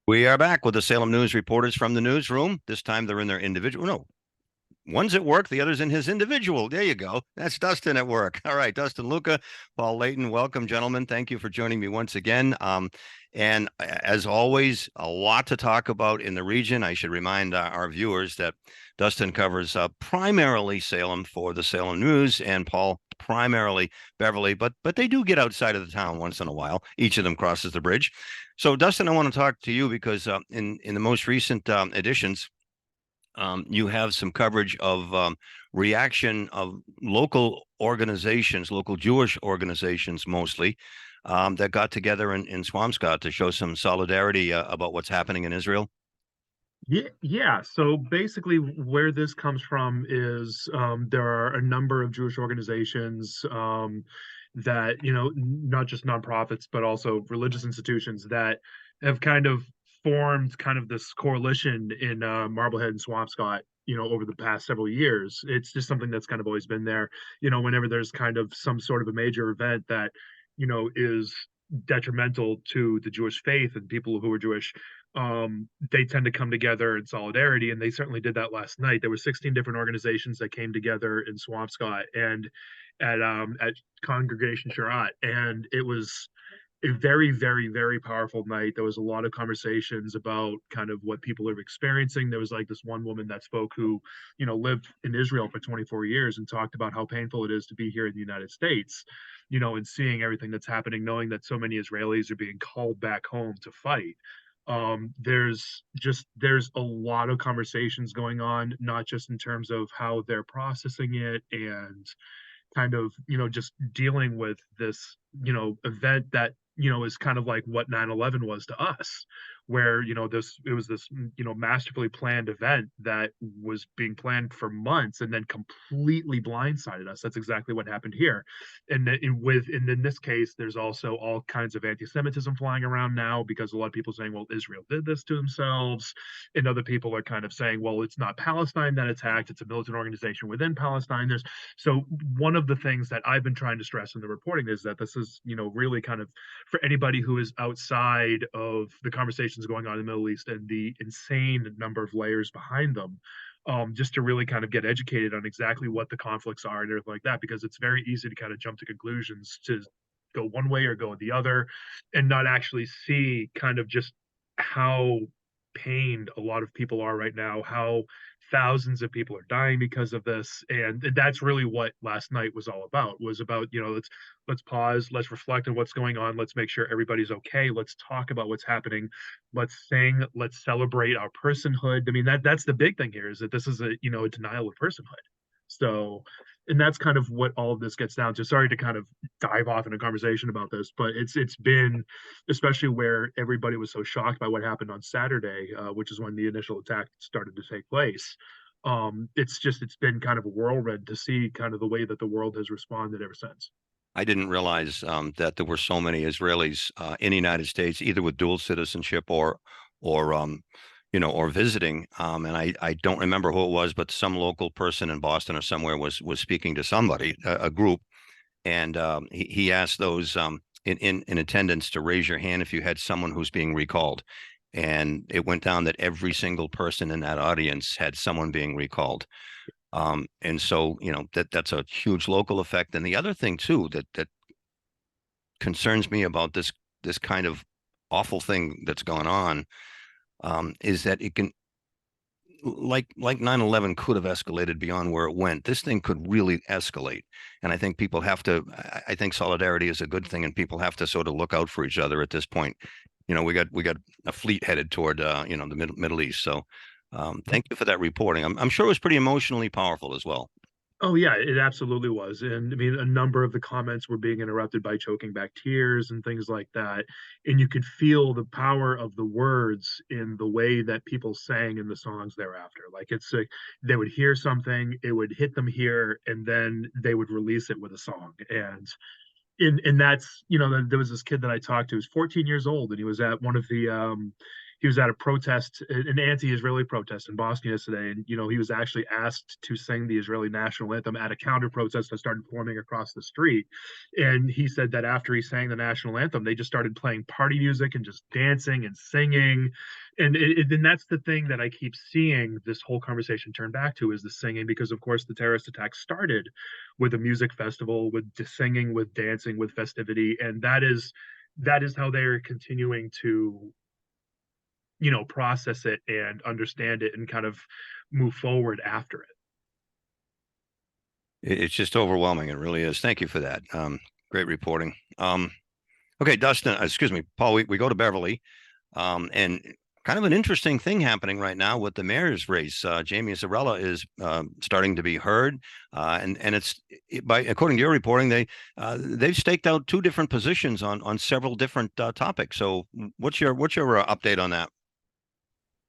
We are back with the Salem News reporters from the newsroom. This time they're in their individual. No, one's at work, the other's in his individual. There you go. That's Dustin at work. All right, Dustin, Luca, Paul, Leighton, welcome, gentlemen. Thank you for joining me once again. And as always, a lot to talk about in the region. I should remind our viewers that Dustin covers primarily Salem for the Salem News, and Paul primarily Beverly, but they do get outside of the town once in a while. Each of them crosses the bridge. So, Dustin, I want to talk to you because in the most recent editions, you have some coverage of reaction of local organizations, local Jewish organizations mostly, that got together in Swampscott to show some solidarity about what's happening in Israel. Yeah. So basically, where this comes from is there are a number of Jewish organizations that, not just nonprofits, but also religious institutions that have kind of formed kind of this coalition in Marblehead and Swampscott, over the past several years. It's just something that's kind of always been there, whenever there's kind of some sort of a major event that, is detrimental to the Jewish faith and people who are Jewish. They tend to come together in solidarity, and they certainly did that last night. There were 16 different organizations that came together in Swampscott and at Congregation Sharat, and it was a very, very, very powerful night. There was a lot of conversations about kind of what people are experiencing. There was like this one woman that spoke who, lived in Israel for 24 years and talked about how painful it is to be here in the United States, and seeing everything that's happening, knowing that so many Israelis are being called back home to fight. There's a lot of conversations going on, not just in terms of how they're processing it and kind of just dealing with this event that is kind of like what 9/11 was to us, where it was this masterfully planned event that was being planned for months and then completely blindsided us. That's exactly what happened here. And in this case, there's also all kinds of anti-Semitism flying around now, because a lot of people saying, well, Israel did this to themselves, and other people are kind of saying, well, it's not Palestine that attacked, it's a militant organization within Palestine. There's so one of the things that I've been trying to stress in the reporting is that this is, really kind of for anybody who is outside of the conversations going on in the Middle East and the insane number of layers behind them, just to really kind of get educated on exactly what the conflicts are and everything like that, because it's very easy to kind of jump to conclusions to go one way or go the other and not actually see kind of just how pained a lot of people are right now, how thousands of people are dying because of this. And that's really what last night was about, let's pause, let's reflect on what's going on, let's make sure everybody's okay, let's talk about what's happening, let's sing, let's celebrate our personhood. I mean, that's the big thing here, is that this is a denial of personhood. So, and that's kind of what all of this gets down to. Sorry to kind of dive off in a conversation about this, but it's been, especially where everybody was so shocked by what happened on Saturday, which is when the initial attack started to take place. It's been kind of a whirlwind to see kind of the way that the world has responded ever since. I didn't realize that there were so many Israelis in the United States, either with dual citizenship or visiting. And I don't remember who it was, but some local person in Boston or somewhere was speaking to somebody, a group, and he asked those in attendance to raise your hand if you had someone who's being recalled. And it went down that every single person in that audience had someone being recalled. And so, that's a huge local effect. And the other thing too that concerns me about this kind of awful thing that's gone on, is that it can, like 9/11 could have escalated beyond where it went. This thing could really escalate. And I think people have to, I think solidarity is a good thing, and people have to sort of look out for each other at this point. We got a fleet headed toward the Middle East. So thank you for that reporting. I'm sure it was pretty emotionally powerful as well. Oh yeah, it absolutely was. And I mean, a number of the comments were being interrupted by choking back tears and things like that. And you could feel the power of the words in the way that people sang in the songs thereafter. Like it's like they would hear something, it would hit them here, and then they would release it with a song. And that's, there was this kid that I talked to, who's 14 years old, and he was at one of the he was at a protest, an anti-Israeli protest in Boston yesterday, and he was actually asked to sing the Israeli national anthem at a counter protest that started forming across the street. And he said that after he sang the national anthem, they just started playing party music and just dancing and singing. And that's the thing that I keep seeing this whole conversation turn back to, is the singing, because of course the terrorist attack started with a music festival, with singing, with dancing, with festivity, and that is how they're continuing to process it and understand it and kind of move forward after it. It's just overwhelming. It really is. Thank you for that. Great reporting. Okay, Dustin, excuse me, Paul, we go to Beverly, and kind of an interesting thing happening right now with the mayor's race. Jamie Zarella is starting to be heard, and according to your reporting, they've staked out two different positions on several different topics. So, what's your update on that?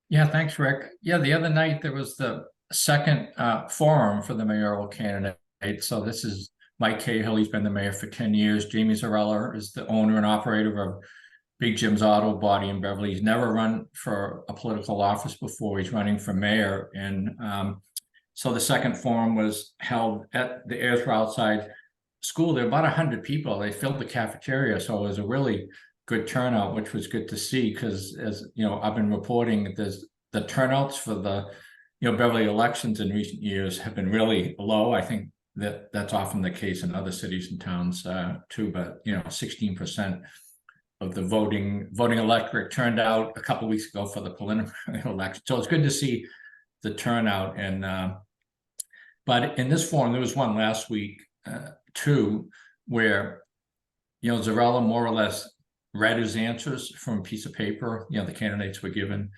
Yeah, thanks, Rick. Yeah, the other night there was the second forum for the mayoral candidate. So this is Mike Cahill. He's been the mayor for 10 years. Jamie Zarella is the owner and operator of Big Jim's Auto Body in Beverly. He's never run for a political office before. He's running for mayor. And so the second forum was held at the Ayers outside school. There were about 100 people. They filled the cafeteria. So it was a really good turnout, which was good to see, because as I've been reporting, there's the turnouts for the Beverly elections in recent years have been really low. I think that's often the case in other cities and towns too, but 16% of the voting electorate turned out a couple of weeks ago for the preliminary election. So it's good to see the turnout. And but in this forum, there was one last week too, where Zarella more or less read his answers from a piece of paper. The candidates were given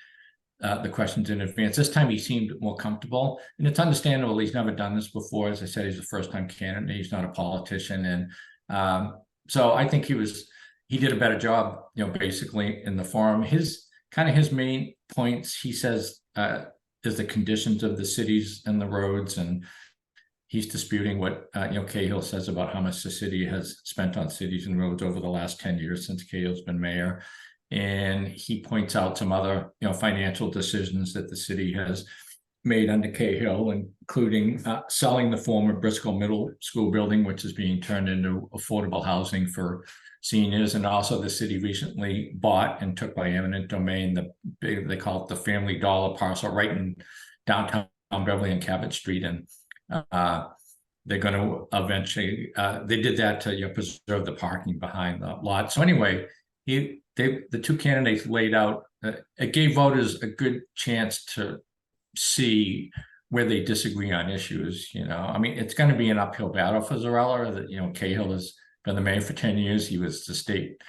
the questions in advance. This time he seemed more comfortable, and it's understandable. He's never done this before. As I said, he's a first-time candidate. He's not a politician, and so I think he did a better job, basically in the forum. His main points, he says, is the conditions of the cities and the roads, and he's disputing what Cahill says about how much the city has spent on cities and roads over the last 10 years since Cahill's been mayor. And he points out some other financial decisions that the city has made under Cahill, including selling the former Briscoe Middle School building, which is being turned into affordable housing for seniors. And also the city recently bought and took by eminent domain they call it the Family Dollar parcel right in downtown Beverly and Cabot Street. And they're going to eventually they did that to preserve the parking behind the lot. So anyway, the two candidates laid out, it gave voters a good chance to see where they disagree on issues. I mean, it's going to be an uphill battle for Zarella. Cahill has been the mayor for 10 years. He was the state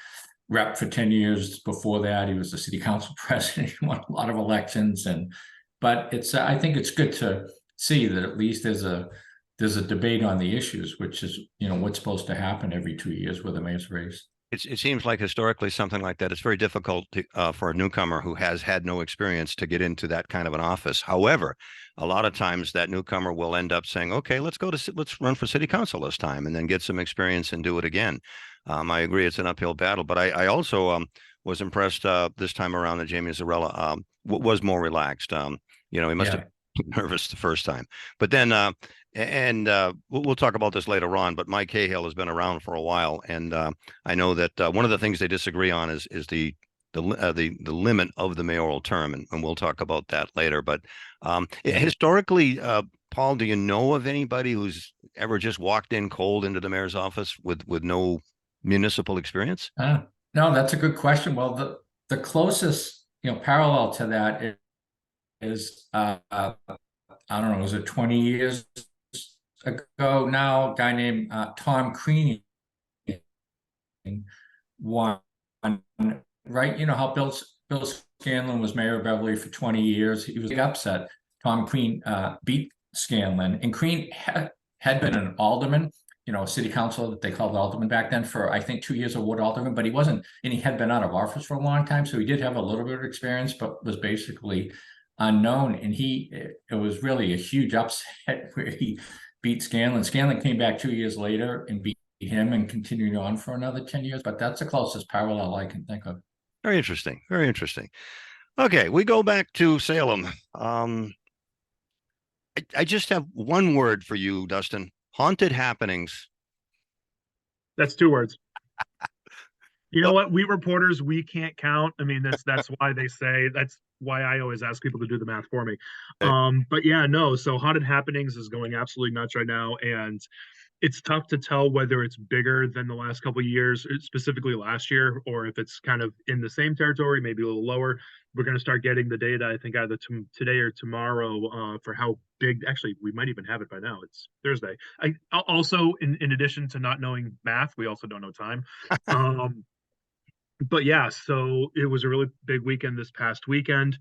rep for 10 years. Before that, he was the city council president. He won a lot of elections. But I think it's good to see that at least there's a debate on the issues, which is what's supposed to happen every 2 years with a mayor's race. It seems like historically something like that, it's very difficult for a newcomer who has had no experience to get into that kind of an office. However, a lot of times that newcomer will end up saying, okay, let's run for city council this time, and then get some experience and do it again. I agree, it's an uphill battle, but I also was impressed this time around that Jamie Zarella was more relaxed. He must have been nervous the first time, but then we'll talk about this later on, but Mike Cahill has been around for a while, and I know that one of the things they disagree on is the limit of the mayoral term, and we'll talk about that later. But historically, Paul, do you know of anybody who's ever just walked in cold into the mayor's office with no municipal experience? No, that's a good question. Well, the closest parallel to that is I don't know, was it 20 years ago now, a guy named Tom Crean won, right? How Bill Scanlon was mayor of Beverly for 20 years. He was upset. Tom Crean beat Scanlon, and Crean had been an alderman, a city council that they called alderman back then for, I think, 2 years of ward alderman, but he wasn't, and he had been out of office for a long time. So he did have a little bit of experience, but was basically unknown. And it was really a huge upset where he beat Scanlon. Scanlon came back 2 years later and beat him and continued on for another 10 years. But that's the closest parallel I can think of. Very interesting. Very interesting. Okay, we go back to Salem. I just have one word for you, Dustin. Haunted happenings. That's 2 words. You know Well, what? We reporters, we can't count. I mean, that's why they say that's why I always ask people to do the math for me. okay. But yeah, no. So Haunted Happenings is going absolutely nuts right now, and it's tough to tell whether it's bigger than the last couple of years, specifically last year, or if it's kind of in the same territory, maybe a little lower. We're going to start getting the data, I think, either today or tomorrow for how big. Actually, we might even have it by now. It's Thursday. I also, in addition to not knowing math, we also don't know time. Um, but yeah, so it was a really big weekend this past weekend,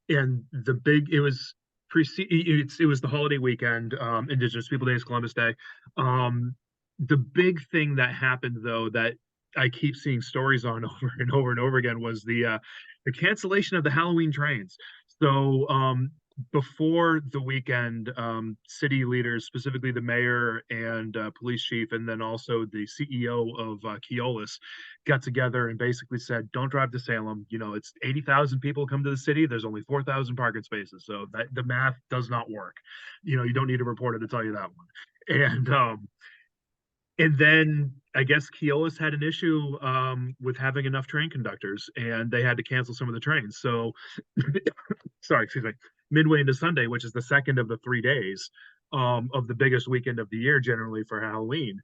and it was it was the holiday weekend, Indigenous People Days, Columbus Day. The big thing that happened though that I keep seeing stories on over and over and over again was the cancellation of the Halloween trains. So before the weekend, city leaders, specifically the mayor and police chief, and then also the CEO of Keolis, got together and basically said, "Don't drive to Salem. You know, it's 80,000 people come to the city. There's only 4,000 parking spaces, so that the math does not work. You know, you don't need a reporter to tell you that one." And then I guess Keolis had an issue with having enough train conductors, and they had to cancel some of the trains. So, sorry, excuse me, midway into Sunday, which is the second of the 3 days of the biggest weekend of the year, generally for Halloween,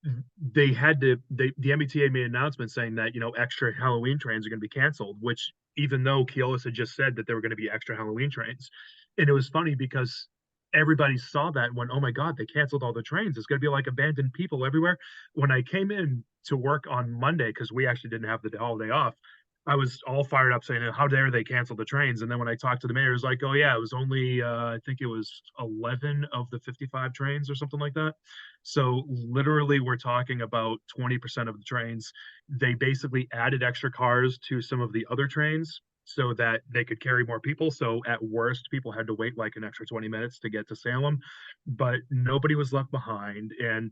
the MBTA made an announcement saying that extra Halloween trains are going to be canceled, which even though Keolis had just said that there were going to be extra Halloween trains. And it was funny because everybody saw that and went, "Oh my God, they canceled all the trains. It's going to be like abandoned people everywhere." When I came in to work on Monday, because we actually didn't have the holiday off, I was all fired up saying, "How dare they cancel the trains?" And then when I talked to the mayor, it was like, "Oh yeah, it was only I think it was 11 of the 55 trains or something like that." So literally, we're talking about 20% of the trains. They basically added extra cars to some of the other trains so that they could carry more people. So at worst, people had to wait like an extra 20 minutes to get to Salem, but nobody was left behind. And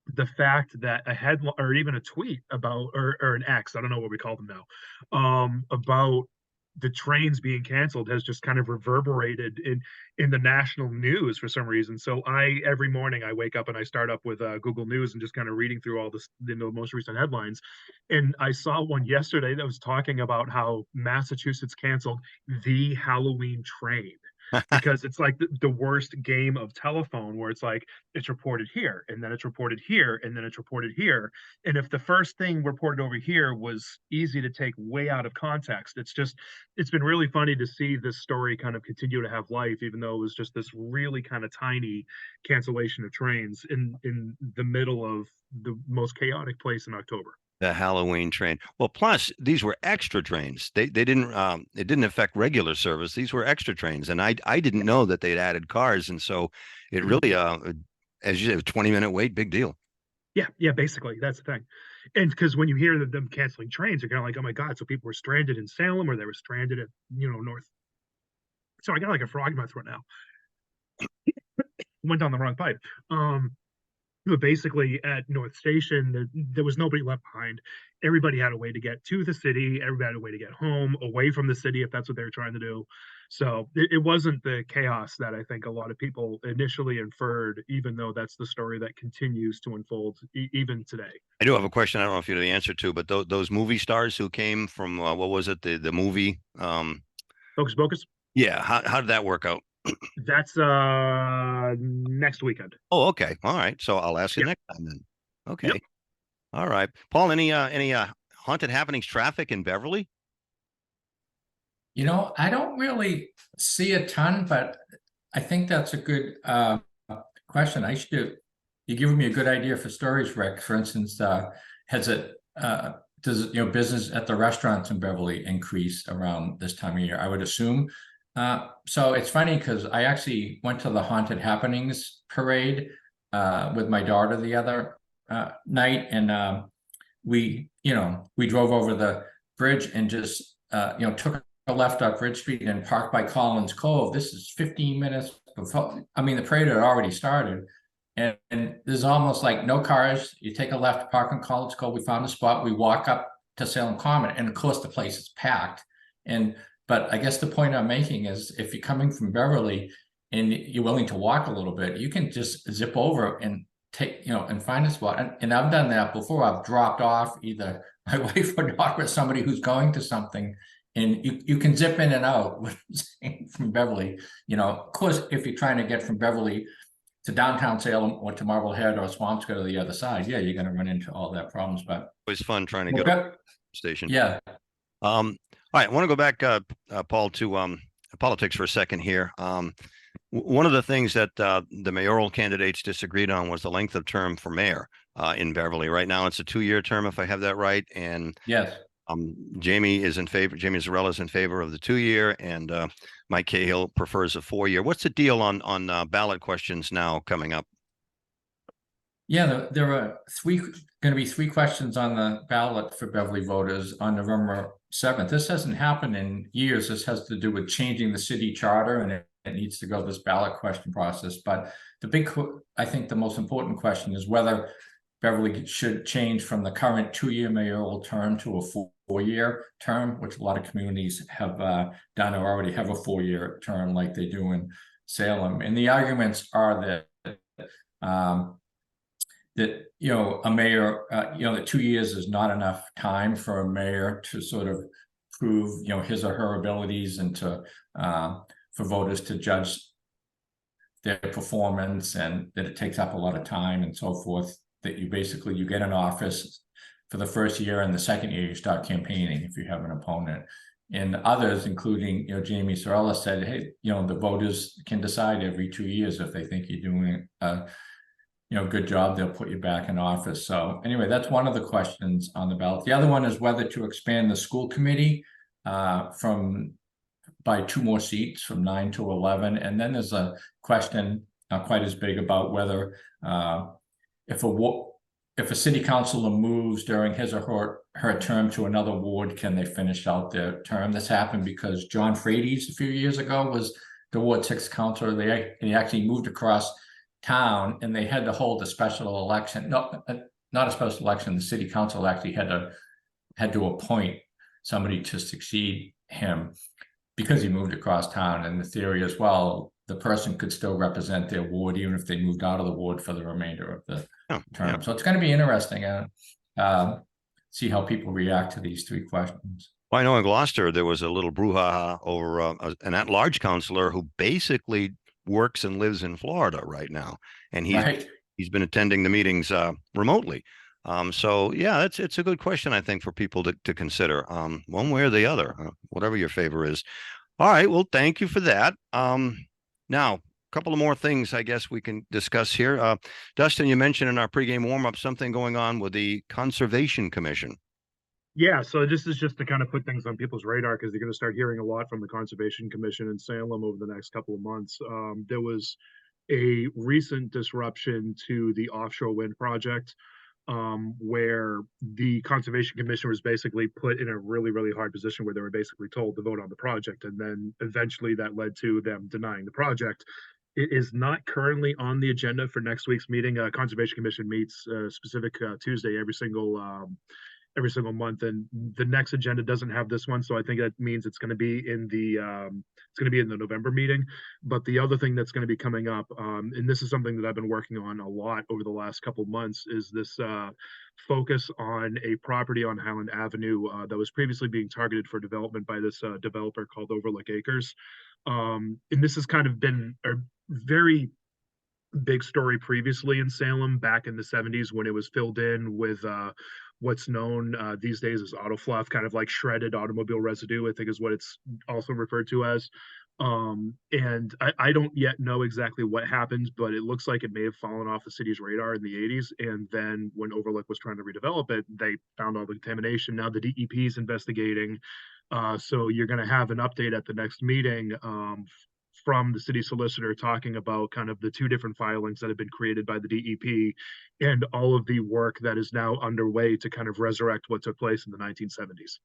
the fact that a headline or even a tweet about or an X, I don't know what we call them now, about the trains being canceled has just kind of reverberated in the national news for some reason. So I every morning I wake up and I start up with Google News and just kind of reading through all this, the most recent headlines. And I saw one yesterday that was talking about how Massachusetts canceled the Halloween train because it's like the worst game of telephone where it's like it's reported here and then it's reported here and then it's reported here. And if the first thing reported over here was easy to take way out of context, it's been really funny to see this story kind of continue to have life, even though it was just this really kind of tiny cancellation of trains in the middle of the most chaotic place in October. The Halloween train. Well, plus these were extra trains. They didn't it didn't affect regular service. These were extra trains, and I didn't know that they'd added cars, and so it really as you said, 20-minute wait, big deal. Yeah, basically that's the thing. And because when you hear them canceling trains, you're kind of like, "Oh my God!" So people were stranded in Salem, or they were stranded at North. So I got like a frog in my throat now. Went down the wrong pipe. But basically at North Station, there was nobody left behind. Everybody had a way to get to the city. Everybody had a way to get home, away from the city, if that's what they were trying to do. So it wasn't the chaos that I think a lot of people initially inferred, even though that's the story that continues to unfold even today. I do have a question. I don't know if you know the answer to, but those movie stars who came from what was it, the movie? Focus Pocus, Yeah, how did that work out? that's next weekend. Oh, okay, all right. So I'll ask you Yeah. next time then. Yep. Okay, all right. Paul, any haunted happenings traffic in Beverly? I don't really see a ton, but I think that's a good question. You're giving me a good idea for stories, Rick. For instance, does business at the restaurants in Beverly increase around this time of year? I would assume. So it's funny because I actually went to the Haunted Happenings parade with my daughter the other night, and we drove over the bridge and just took a left up Bridge Street and parked by Collins Cove. This is 15 minutes before. I mean, the parade had already started, and there's almost like no cars. You take a left, park in Collins Cove. We found a spot. We walk up to Salem Common, and of course the place is packed. And But I guess the point I'm making is if you're coming from Beverly and you're willing to walk a little bit, you can just zip over and take, and find a spot. And I've done that before. I've dropped off either my wife or daughter or somebody who's going to something, and you can zip in and out from Beverly. Of course, if you're trying to get from Beverly to downtown Salem or to Marblehead or Swampscott or the other side, yeah, you're going to run into all that problems. But Always fun trying to get to the station. Yeah. All right, I want to go back, Paul, to politics for a second here. One of the things that the mayoral candidates disagreed on was the length of term for mayor in Beverly. Right now, it's a 2-year term, if I have that right. And yes, Jamie Zarella is in favor of the 2-year, and Mike Cahill prefers a 4-year. What's the deal on ballot questions now coming up? Yeah, there are going to be 3 questions on the ballot for Beverly voters on November 7th. This hasn't happened in years. This has to do with changing the city charter, and it needs to go this ballot question process. But I think the most important question is whether Beverly should change from the current 2-year mayoral term to a 4-year term, which a lot of communities have done or already have a 4-year term like they do in Salem. And the arguments are that a mayor, that 2 years is not enough time for a mayor to sort of prove, his or her abilities, and to for voters to judge their performance, and that it takes up a lot of time and so forth. That you get in office for the first year, and the second year you start campaigning if you have an opponent. And others, including Jamie Zarella, said, hey, the voters can decide every 2 years if they think you're doing good job, they'll put you back in office. So anyway, that's one of the questions on the ballot. The other one is whether to expand the school committee by 2 more seats, from 9 to 11. And then there's a question not quite as big about whether if a city councilor moves during his or her term to another ward, can they finish out their term? This happened because John Frates a few years ago was the Ward 6 councilor. He actually moved across town, and they had to hold a special election. Not a special election. The city council actually had to appoint somebody to succeed him because he moved across town. And the theory as well, the person could still represent their ward even if they moved out of the ward for the remainder of the term. Yeah. So it's going to be interesting and see how people react to these 3 questions. Well, I know in Gloucester there was a little brouhaha over an at-large councilor who basically works and lives in Florida right now, and he's been attending the meetings remotely. So yeah, it's a good question, I think, for people to consider one way or the other, whatever your favor is. All right, well, thank you for that. Now, a couple of more things I guess we can discuss here. Dustin, you mentioned in our pregame warm-up something going on with the Conservation Commission. Yeah, so this is just to kind of put things on people's radar, because they're going to start hearing a lot from the Conservation Commission in Salem over the next couple of months. There was a recent disruption to the offshore wind project, where the Conservation Commission was basically put in a really, really hard position where they were basically told to vote on the project. And then eventually that led to them denying the project. It is not currently on the agenda for next week's meeting. Conservation Commission meets specific Tuesday every single month, and the next agenda doesn't have this one, so I think that means it's going to be in the November meeting. But the other thing that's going to be coming up, and this is something that I've been working on a lot over the last couple of months, is this focus on a property on Highland Avenue that was previously being targeted for development by this developer called Overlook Acres. And this has kind of been a very big story previously in Salem back in the 70s, when it was filled in with what's known these days as auto fluff, kind of like shredded automobile residue, I think is what it's also referred to as. And I don't yet know exactly what happened, but it looks like it may have fallen off the city's radar in the 80s. And then when Overlook was trying to redevelop it, they found all the contamination. Now the DEP is investigating. So you're going to have an update at the next meeting from the city solicitor talking about kind of the 2 different filings that have been created by the DEP and all of the work that is now underway to kind of resurrect what took place in the 1970s.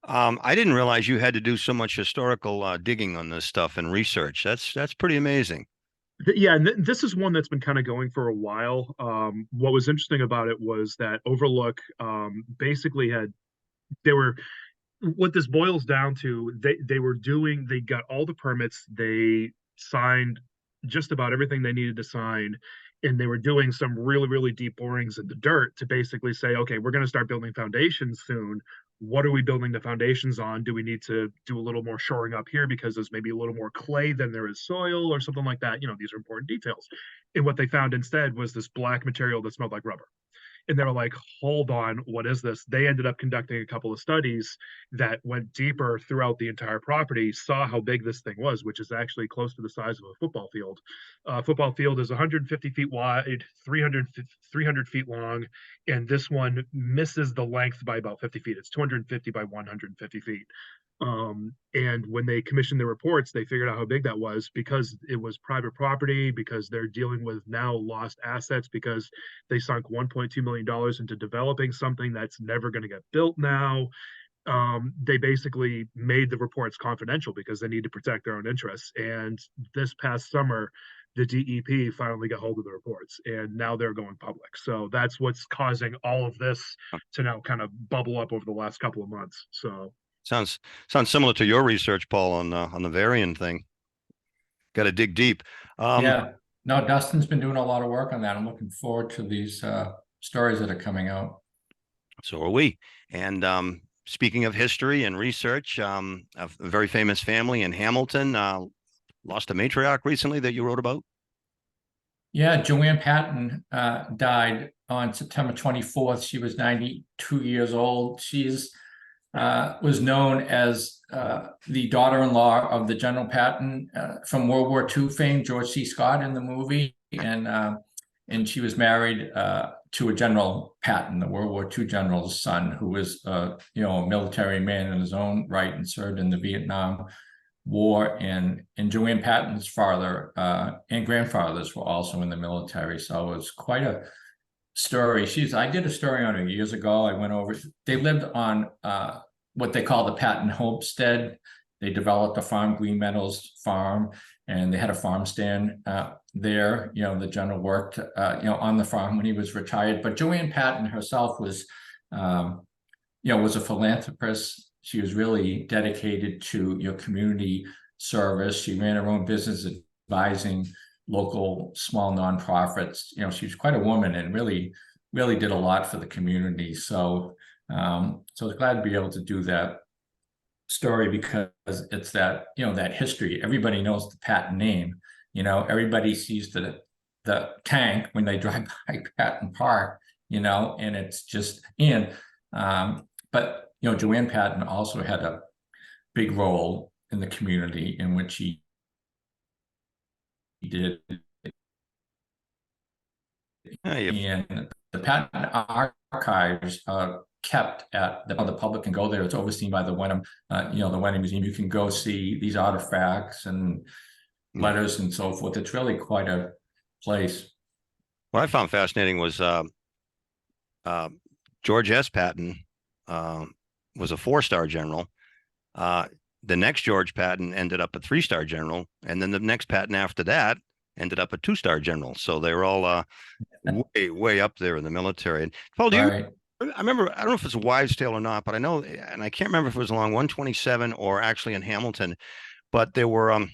I didn't realize you had to do so much historical digging on this stuff and research. That's pretty amazing. Yeah, and this is one that's been kind of going for a while. What was interesting about it was that Overlook basically they were what this boils down to, they got all the permits, they signed just about everything they needed to sign, and they were doing some really deep borings in the dirt to basically say, okay, we're going to start building foundations soon. What are we building the foundations on? Do we need to do a little more shoring up here because there's maybe a little more clay than there is soil or something like that? These are important details. And what they found instead was this black material that smelled like rubber. And they were like, hold on, what is this? They ended up conducting a couple of studies that went deeper throughout the entire property, saw how big this thing was, which is actually close to the size of a football field. Football field is 150 feet wide, 300 feet long, and this one misses the length by about 50 feet. It's 250 by 150 feet. And when they commissioned the reports, they figured out how big that was because it was private property, because they're dealing with now lost assets, because they sunk $1.2 million into developing something that's never going to get built now. They basically made the reports confidential because they need to protect their own interests. And this past summer, the DEP finally got hold of the reports, and now they're going public. So that's what's causing all of this to now kind of bubble up over the last couple of months. So Sounds similar to your research, Paul, on the variant thing. Got to dig deep. Yeah, no, Dustin's been doing a lot of work on that. I'm looking forward to these stories that are coming out. So are we. And speaking of history and research, a very famous family in Hamilton lost a matriarch recently that you wrote about. Yeah, Joanne Patton died on September 24th. She was 92 years old. She's was known as the daughter-in-law of the General Patton from World War II fame, George C. Scott in the movie, and she was married to a General Patton, the World War II general's son, who was a military man in his own right and served in the Vietnam War. And Joanne Patton's father and grandfathers were also in the military, so it was quite a story. I did a story on her years ago. I went over. They lived on what they call the Patton Homestead. They developed a farm, Green Meadows Farm, and they had a farm stand there. The general worked on the farm when he was retired. But Joanne Patton herself was a philanthropist. She was really dedicated to community service. She ran her own business advising local small nonprofits. She was quite a woman and really did a lot for the community. So I was glad to be able to do that story because it's that that history. Everybody knows the Patton name. Everybody sees the tank when they drive by Patton Park. And it's just but Joanne Patton also had a big role in the community in which she did. And the Patton archives are kept at the public can go there. It's overseen by the Wenham, the Wenham Museum. You can go see these artifacts and letters and so forth. It's really quite a place. What I found fascinating was George S. Patton was a 4-star general. The next George Patton ended up a 3-star general, and then the next Patton after that ended up a 2-star general. So they were all way up there in the military. And Paul, I remember, I don't know if it's a wives' tale or not, but I know, and I can't remember if it was along 127 or actually in Hamilton, but there was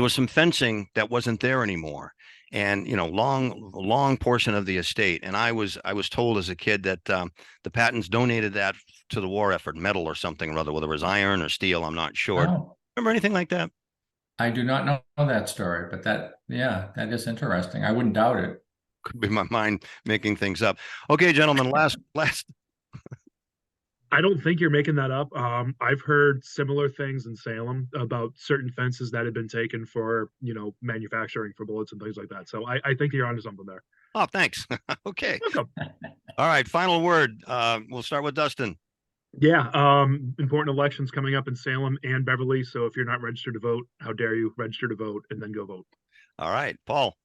some fencing that wasn't there anymore. And long portion of the estate. And I was told as a kid that the Pattons donated that to the war effort, metal or something or other, whether it was iron or steel, I'm not sure. Oh. Remember anything like that? I do not know that story, but that is interesting. I wouldn't doubt it. Could be my mind making things up. Okay, gentlemen, last. I don't think you're making that up. I've heard similar things in Salem about certain fences that have been taken for, manufacturing for bullets and things like that. So I think you're onto something there. Oh, thanks. Okay. Welcome. All right. Final word. We'll start with Dustin. Yeah. Important elections coming up in Salem and Beverly. So if you're not registered to vote, how dare you register to vote and then go vote. All right, Paul.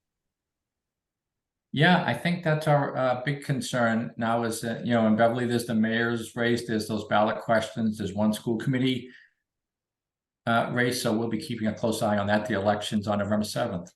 Yeah, I think that's our big concern now is that, in Beverly, there's the mayor's race, there's those ballot questions, there's one school committee race. So we'll be keeping a close eye on that. The election's on November 7th.